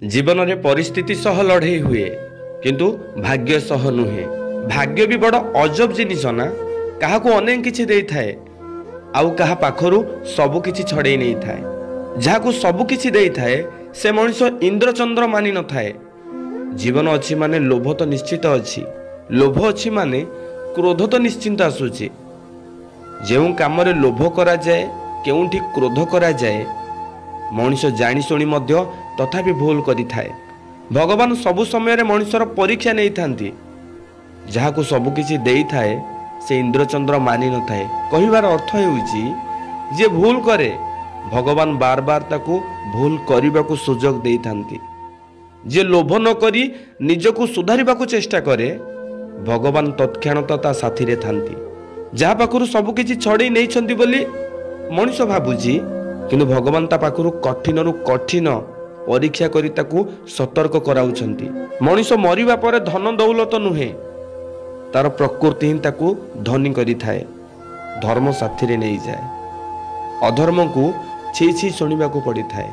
जीवन रे परिस्थिति सह लड़े हुए किंतु भाग्य सह नुहे। भाग्य भी बड़ अजब जिनिस ना, क्या अनेक किछि देई थाए आउ कहा पाखरु सबु किछि छड़े नहीं थाए। जहां सबु किछि देई थाए से मनुष्य इंद्रचंद्र मानि न थाए। जीवन अच्छी माने लोभ तो निश्चित अच्छी, लोभ अच्छी माने क्रोध तो निश्चिंत आसुची। जो काम लोभ करा जाए केउठी क्रोध करा जाए मनुष्य जानी शुणी मध्य तथापि भूल करि थाए। भगवान सबु समय मनुष्यर परीक्षा नहीं थांती। जहां सबु किछि देई थाए से इंद्रचंद्र मानि न थाए। कहिबार अर्थ हेउची जे भूल करे भगवान बार बार ताकू भूल करने सुजोग देई थांती। जे लोभ न करी निजको सुधारिबाकू चेष्टा करे भगवान तत्क्षणात ता साथी रे थांती। जहा पाखरु सबु किछि छड़े नहीं छंती बोली मनुष्य भाबुची, किंतु भगवान ता पाखरु कठिन रु कठिन परीक्षा करी ताकू सतर्क कराउछंती। मनुष्य मरिबा परे धन दौलत नुहे, तार प्रकृति ही ताकू धनी करी थाए। धर्म साथी रे नहीं जाए, अधर्म को छी छी शुणिबाकू पड़ी थाए।